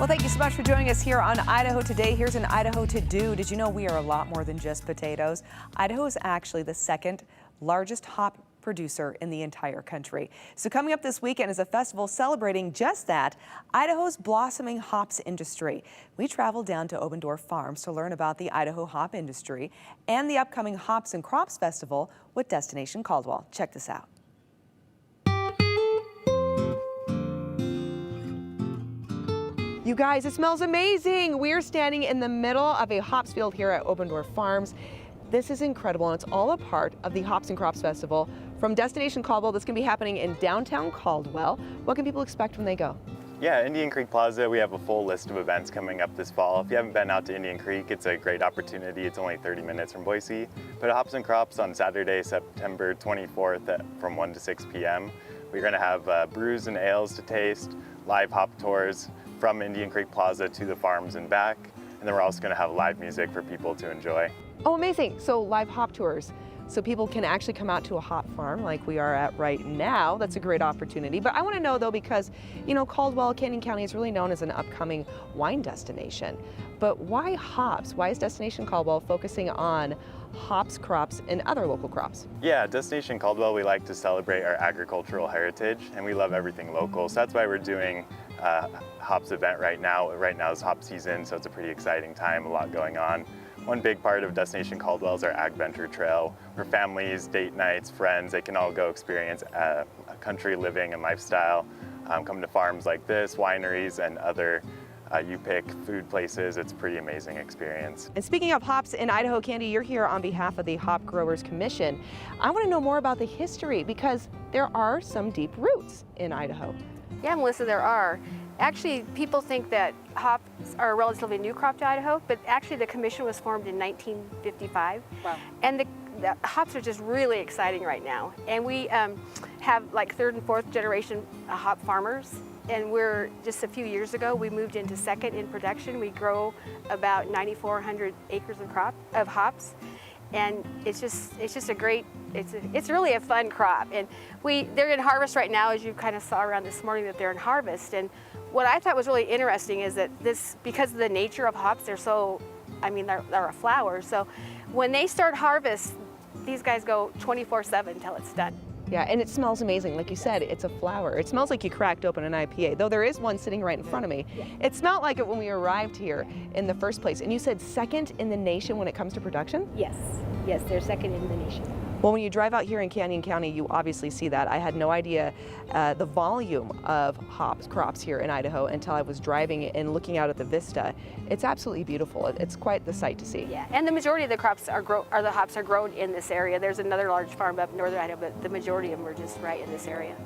Well, thank you so much for joining us here on Idaho Today. Here's an Idaho to do. Did you know we are a lot more than just potatoes? Idaho is actually the second largest hop producer in the entire country. So coming up this weekend is a festival celebrating just that, Idaho's blossoming hops industry. We traveled down to Obendorf Farms to learn about the Idaho hop industry and the upcoming Hops and Crops Festival with Destination Caldwell. Check this out. You guys, it smells amazing. We're standing in the middle of a hops field here at Obendorf Farms. This is incredible, and it's all a part of the Hops and Crops Festival from Destination Caldwell. That's going to be happening in downtown Caldwell. What can people expect when they go? Yeah, Indian Creek Plaza, we have a full list of events coming up this fall. If you haven't been out to Indian Creek, it's a great opportunity. It's only 30 minutes from Boise. But Hops and Crops on Saturday, September 24th from 1 to 6 p.m. We're going to have brews and ales to taste, live hop tours from Indian Creek Plaza to the farms and back. And then we're also going to have live music for people to enjoy. Oh, amazing. So live hop tours. So people can actually come out to a hop farm like we are at right now. That's a great opportunity. But I want to know though, because, you know, Caldwell, Canyon County is really known as an upcoming wine destination. But why hops? Why is Destination Caldwell focusing on hops, crops, and other local crops? Yeah, Destination Caldwell, we like to celebrate our agricultural heritage, and we love everything local. So that's why we're doing a hops event right now. Right now is hop season, so it's a pretty exciting time, a lot going on. One big part of Destination Caldwell is our Ag Venture Trail, where families, date nights, friends, they can all go experience a country living and lifestyle, come to farms like this, wineries, and other you pick food places. It's a pretty amazing experience. And speaking of hops in Idaho, Candy, you're here on behalf of the Hop Growers Commission. I want to know more about the history because there are some deep roots in Idaho. Yeah, Melissa, there are. Actually, people think that hops are a relatively new crop to Idaho, but actually the commission was formed in 1955. Wow. And the hops are just really exciting right now. And we have like third and fourth generation hop farmers. And we're just a few years ago, we moved into second in production. We grow about 9,400 acres of hops. And it's just a great, it's really a fun crop. And they're in harvest right now, as you kind of saw around this morning that they're in harvest. And what I thought was really interesting is that because of the nature of hops, they're a flower. So when they start harvest, these guys go 24/7 until it's done. Yeah, and it smells amazing. Like you said, it's a flower. It smells like you cracked open an IPA, though there is one sitting right in front of me. Yeah. It smelled like it when we arrived here in the first place. And you said second in the nation when it comes to production? Yes, yes, they're second in the nation. Well, when you drive out here in Canyon County, you obviously see that. I had no idea the volume of crops here in Idaho until I was driving and looking out at the vista. It's absolutely beautiful. It's quite the sight to see. Yeah, and the majority of the hops are grown in this area. There's another large farm up in northern Idaho, but the majority of them are just right in this area.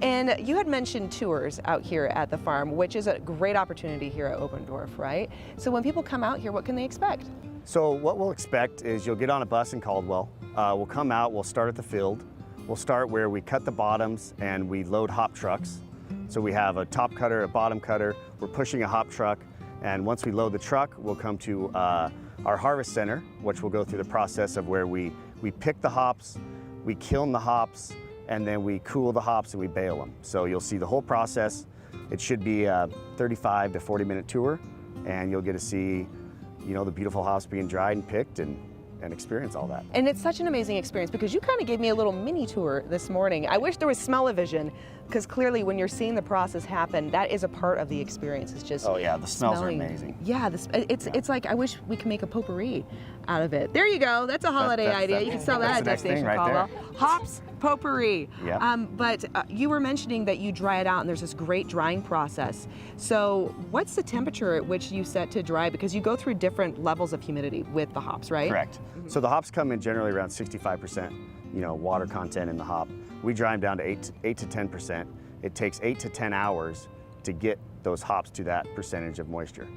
And you had mentioned tours out here at the farm, which is a great opportunity here at Obendorf, right? So when people come out here, what can they expect? So what we'll expect is you'll get on a bus in Caldwell. We'll come out, we'll start at the field. We'll start where we cut the bottoms and we load hop trucks. So we have a top cutter, a bottom cutter. We're pushing a hop truck. And once we load the truck, we'll come to our harvest center, which will go through the process of where we pick the hops, we kiln the hops, and then we cool the hops and we bale them. So you'll see the whole process. It should be a 35 to 40-minute tour, and you'll get to see, you know, the beautiful hops being dried and picked and experience all that. And it's such an amazing experience because you kind of gave me a little mini tour this morning. I wish there was smell-o-vision because clearly when you're seeing the process happen, that is a part of the experience. It's just oh yeah, the smells are amazing. Yeah, it's like I wish we could make a potpourri out of it. There you go. That's a holiday idea. You can sell that at Destination Caldwell. Hops potpourri. Yeah. But you were mentioning that you dry it out and there's this great drying process. So what's the temperature at which you set to dry? Because you go through different levels of humidity with the hops, right? Correct. So the hops come in generally around 65%, water content in the hop. We dry them down to 8 to 10%. It takes 8 to 10 hours to get those hops to that percentage of moisture.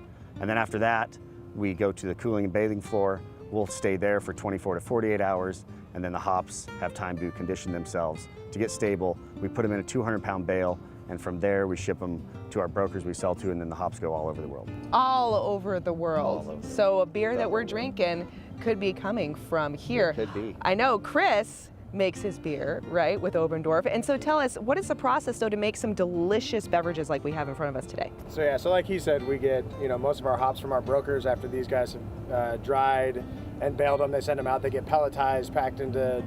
And then after that, we go to the cooling and bathing floor. We'll stay there for 24 to 48 hours, and then the hops have time to condition themselves to get stable. We put them in a 200-pound bale, and from there we ship them to our brokers we sell to, and then the hops go all over the world. All over the world. All over. So a beer that we're drinking could be coming from here. It could be. I know Chris makes his beer, right, with Oberndorf. And so tell us, what is the process though to make some delicious beverages like we have in front of us today? So yeah, so like he said, we get most of our hops from our brokers after these guys have dried and baled them. They send them out. They get pelletized, packed into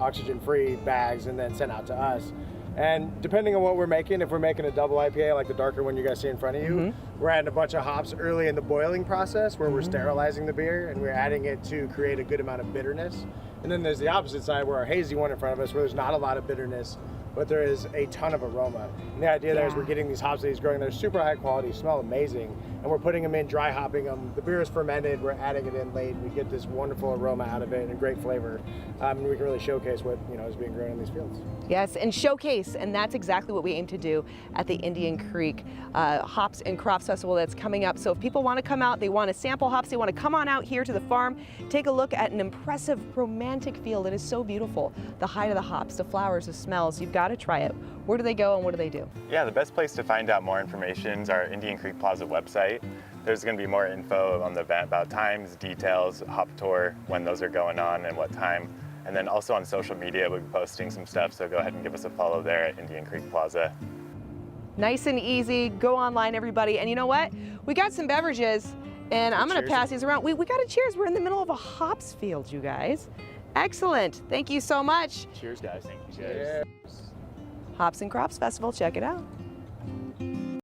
oxygen-free bags, and then sent out to us. And depending on what we're making, if we're making a double IPA like the darker one you guys see in front of you, we're adding a bunch of hops early in the boiling process where we're sterilizing the beer and we're adding it to create a good amount of bitterness. And then there's the opposite side where our hazy one in front of us where there's not a lot of bitterness, but there is a ton of aroma. And the idea there is we're getting these hops that he's growing. They're super high quality, smell amazing, and we're putting them in, dry hopping them. The beer is fermented, we're adding it in late. We get this wonderful aroma out of it and great flavor. And we can really showcase what is being grown in these fields. Yes, and showcase, and that's exactly what we aim to do at the Indian Creek Hops and Crops Festival that's coming up. So if people want to come out, they want to sample hops, they want to come on out here to the farm, take a look at an impressive, romantic field. It is so beautiful. The height of the hops, the flowers, the smells, you've got to try it. Where do they go and what do they do? Yeah, the best place to find out more information is our Indian Creek Plaza website. There's going to be more info on the event about times, details, hop tour, when those are going on and what time. And then also on social media, we'll be posting some stuff, so go ahead and give us a follow there at Indian Creek Plaza. Nice and easy. Go online, everybody. And you know what? We got some beverages, and I'm going to pass these around. We got a cheers. We're in the middle of a hops field, you guys. Excellent. Thank you so much. Cheers, guys. Thank you, guys. Hops and Crops Festival. Check it out.